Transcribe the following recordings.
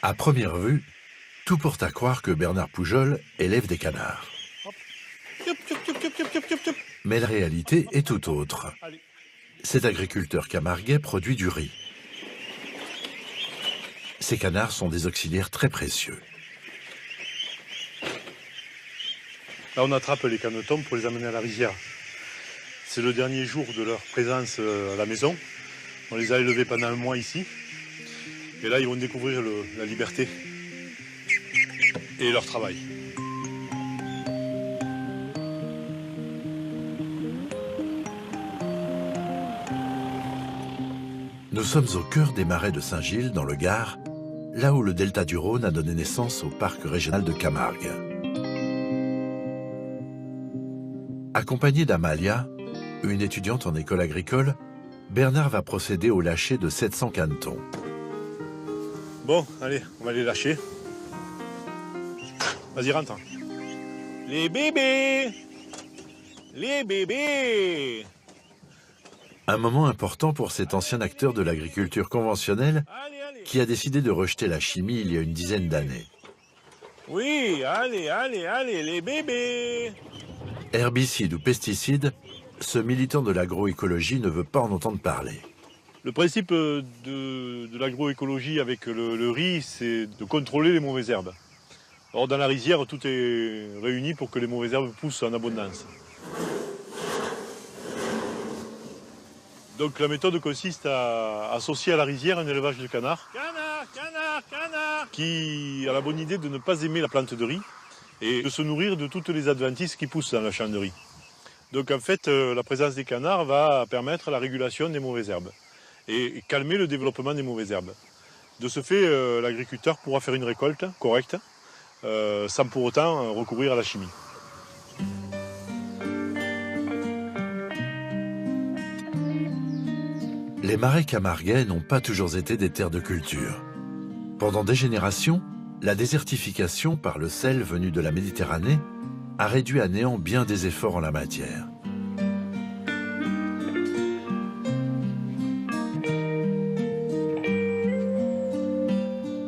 À première vue, tout porte à croire que Bernard Poujol élève des canards. Hop. Youp, youp, youp, youp, youp, youp, youp, youp. Mais la réalité est tout autre. Allez. Cet agriculteur camarguais produit du riz. Ces canards sont des auxiliaires très précieux. Là, on attrape les canetons pour les amener à la rizière. C'est le dernier jour de leur présence à la maison. On les a élevés pendant un mois ici. Et là, ils vont découvrir la liberté et leur travail. Nous sommes au cœur des marais de Saint-Gilles, dans le Gard, là où le delta du Rhône a donné naissance au parc régional de Camargue. Accompagné d'Amalia, une étudiante en école agricole, Bernard va procéder au lâcher de 700 canetons. Bon, allez, on va les lâcher. Vas-y, rentre. Les bébés! Les bébés! Un moment important pour cet ancien acteur de l'agriculture conventionnelle Allez, allez! qui a décidé de rejeter la chimie il y a une dizaine d'années. Oui, allez, allez, allez, les bébés! Herbicides ou pesticides, ce militant de l'agroécologie ne veut pas en entendre parler. Le principe de l'agroécologie avec le riz, c'est de contrôler les mauvaises herbes. Or, dans la rizière, tout est réuni pour que les mauvaises herbes poussent en abondance. Donc la méthode consiste à associer à la rizière un élevage de canards. Canard, canard, canard! Qui a la bonne idée de ne pas aimer la plante de riz et de se nourrir de toutes les adventices qui poussent dans le champ de riz. Donc en fait, la présence des canards va permettre la régulation des mauvaises herbes et calmer le développement des mauvaises herbes. De ce fait, l'agriculteur pourra faire une récolte correcte sans pour autant recourir à la chimie. Les marais camarguais n'ont pas toujours été des terres de culture. Pendant des générations, la désertification par le sel venu de la Méditerranée a réduit à néant bien des efforts en la matière.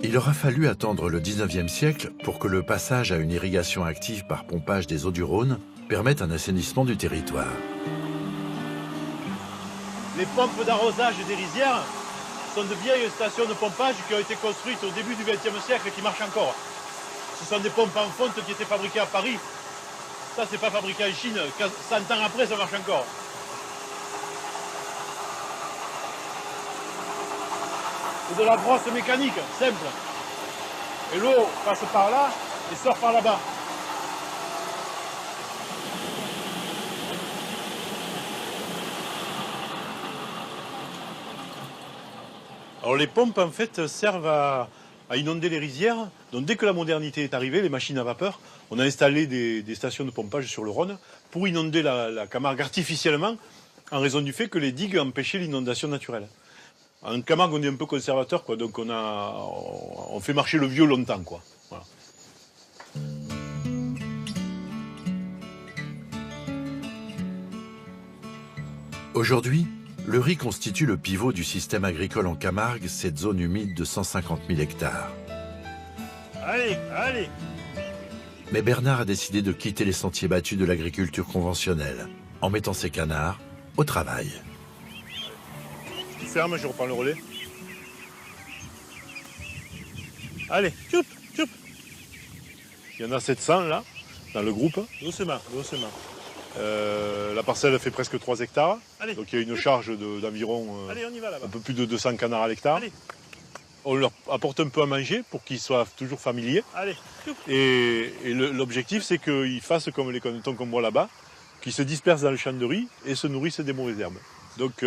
Il aura fallu attendre le 19e siècle pour que le passage à une irrigation active par pompage des eaux du Rhône permette un assainissement du territoire. Les pompes d'arrosage des rizières sont de vieilles stations de pompage qui ont été construites au début du XXe siècle et qui marchent encore. Ce sont des pompes en fonte qui étaient fabriquées à Paris. Ça, c'est pas fabriqué en Chine. 100 ans après, ça marche encore. C'est de la brosse mécanique, simple. Et l'eau passe par là et sort par là-bas. Alors les pompes en fait servent à inonder les rizières. Donc dès que la modernité est arrivée, les machines à vapeur, on a installé des stations de pompage sur le Rhône pour inonder la Camargue artificiellement en raison du fait que les digues empêchaient l'inondation naturelle. En Camargue, on est un peu conservateur, quoi, donc on fait marcher le vieux longtemps, quoi. Voilà. Aujourd'hui, le riz constitue le pivot du système agricole en Camargue, cette zone humide de 150 000 hectares. Allez, allez! Mais Bernard a décidé de quitter les sentiers battus de l'agriculture conventionnelle, en mettant ses canards au travail. Tu fermes, je reprends le relais. Allez, tchoup, tchoup. Il y en a 700 là, dans le groupe. Doucement, doucement. La parcelle fait presque 3 hectares. Allez. Donc il y a une charge d'environ un peu plus de 200 canards à l'hectare. On leur apporte un peu à manger pour qu'ils soient toujours familiers. Allez. Et l'objectif, c'est qu'ils fassent comme les canetons qu'on voit là-bas, qu'ils se dispersent dans le champ de riz et se nourrissent des mauvaises herbes. Donc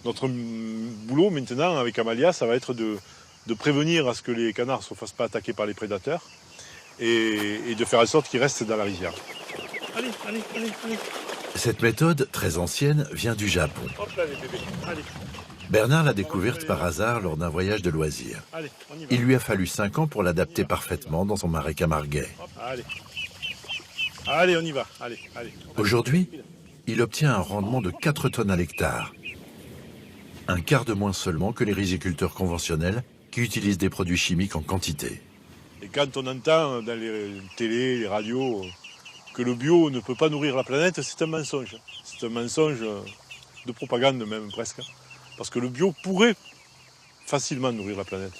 notre boulot maintenant avec Amalia, ça va être de prévenir à ce que les canards ne se fassent pas attaquer par les prédateurs et de faire en sorte qu'ils restent dans la rizière. Allez, allez, allez, allez. Cette méthode, très ancienne, vient du Japon. Hop là les bébés, allez. Bernard l'a découverte par hasard lors d'un voyage de loisirs. Allez, on y va. Il lui a fallu 5 ans pour l'adapter parfaitement dans son marais camarguais. Hop, allez. Allez, on y va. Allez, allez. Aujourd'hui, il obtient un rendement de 4 tonnes à l'hectare. Un quart de moins seulement que les riziculteurs conventionnels qui utilisent des produits chimiques en quantité. Et quand on entend dans les télés, les radios, que le bio ne peut pas nourrir la planète, c'est un mensonge. C'est un mensonge de propagande même presque. Parce que le bio pourrait facilement nourrir la planète.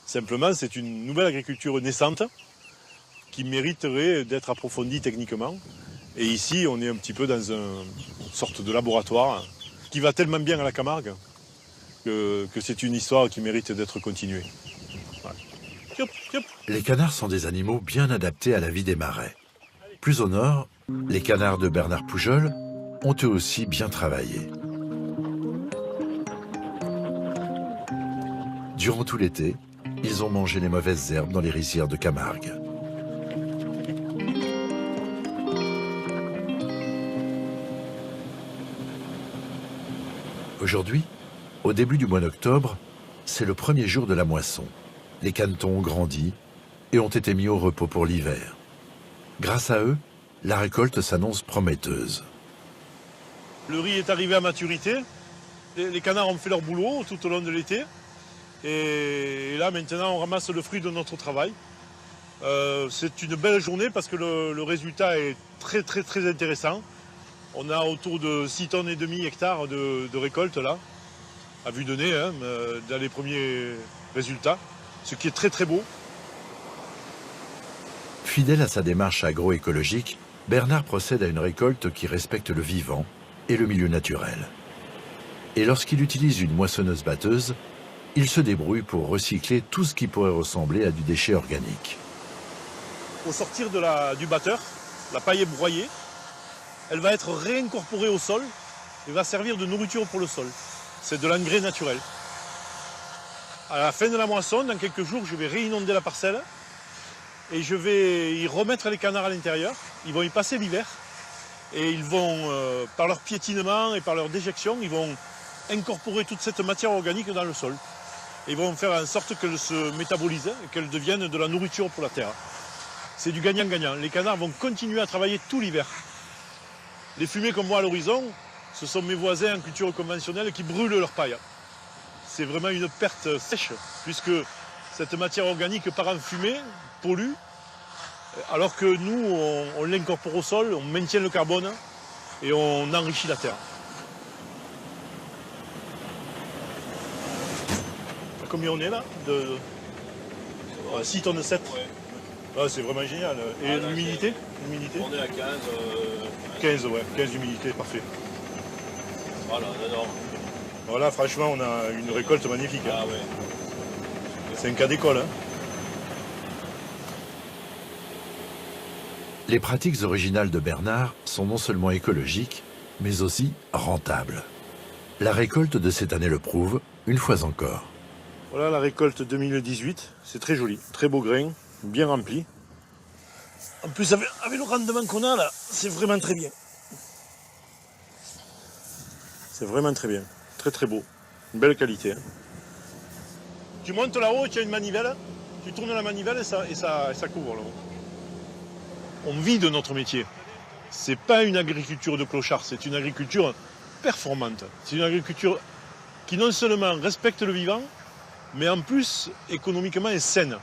Simplement, c'est une nouvelle agriculture naissante qui mériterait d'être approfondie techniquement. Et ici, on est un petit peu dans une sorte de laboratoire qui va tellement bien à la Camargue que c'est une histoire qui mérite d'être continuée. Voilà. Les canards sont des animaux bien adaptés à la vie des marais. Plus au nord, les canards de Bernard Poujol ont eux aussi bien travaillé. Durant tout l'été, ils ont mangé les mauvaises herbes dans les rizières de Camargue. Aujourd'hui, au début du mois d'octobre, c'est le premier jour de la moisson. Les canetons ont grandi et ont été mis au repos pour l'hiver. Grâce à eux, la récolte s'annonce prometteuse. Le riz est arrivé à maturité. Les canards ont fait leur boulot tout au long de l'été. Et là, maintenant, on ramasse le fruit de notre travail. C'est une belle journée parce que le résultat est très, très, très intéressant. On a autour de 6,5 tonnes hectares de récolte, là, à vue de nez, hein, dans les premiers résultats, ce qui est très, très beau. Fidèle à sa démarche agroécologique, Bernard procède à une récolte qui respecte le vivant et le milieu naturel. Et lorsqu'il utilise une moissonneuse-batteuse, il se débrouille pour recycler tout ce qui pourrait ressembler à du déchet organique. Au sortir du batteur, la paille est broyée, elle va être réincorporée au sol et va servir de nourriture pour le sol. C'est de l'engrais naturel. À la fin de la moisson, dans quelques jours, je vais réinonder la parcelle et je vais y remettre les canards à l'intérieur. Ils vont y passer l'hiver et ils vont, par leur piétinement et par leur déjection, ils vont incorporer toute cette matière organique dans le sol. Et ils vont faire en sorte qu'elle se métabolise et qu'elle devienne de la nourriture pour la terre. C'est du gagnant-gagnant. Les canards vont continuer à travailler tout l'hiver. Les fumées qu'on voit à l'horizon, ce sont mes voisins en culture conventionnelle qui brûlent leur paille. C'est vraiment une perte sèche, puisque cette matière organique part en fumée, pollue, alors que nous, on l'incorpore au sol, on maintient le carbone et on enrichit la terre. Combien on est là de 6 tonnes 7. Ouais. Ah, c'est vraiment génial. Et l'humidité On est à 15. 15, ouais. 15 d'humidité, parfait. Voilà, énorme. Voilà, franchement, on a une récolte magnifique. Ah ouais. C'est un cas d'école. Hein. Les pratiques originales de Bernard sont non seulement écologiques, mais aussi rentables. La récolte de cette année le prouve, une fois encore. Voilà la récolte 2018, c'est très joli, très beau grain, bien rempli. En plus avec le rendement qu'on a là, c'est vraiment très bien. C'est vraiment très bien, très très beau, une belle qualité. Hein. Tu montes là-haut, tu as une manivelle, tu tournes la manivelle et ça couvre là-haut. On vit de notre métier. C'est pas une agriculture de clochard, c'est une agriculture performante. C'est une agriculture qui non seulement respecte le vivant, mais en plus, économiquement, est saine.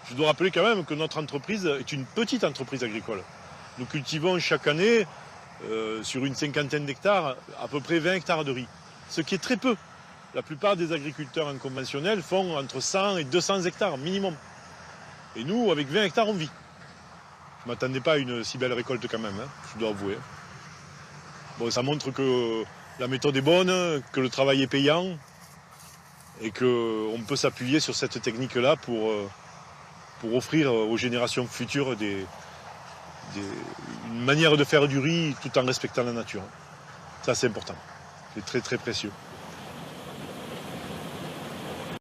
Je dois rappeler quand même que notre entreprise est une petite entreprise agricole. Nous cultivons chaque année, sur une 50aine d'hectares, à peu près 20 hectares de riz. Ce qui est très peu. La plupart des agriculteurs en conventionnel font entre 100 et 200 hectares minimum. Et nous, avec 20 hectares, on vit. Je ne m'attendais pas à une si belle récolte quand même, hein, je dois avouer. Bon, ça montre que la méthode est bonne, que le travail est payant, et qu'on peut s'appuyer sur cette technique-là pour offrir aux générations futures une manière de faire du riz tout en respectant la nature. Ça, c'est important. C'est très, très précieux.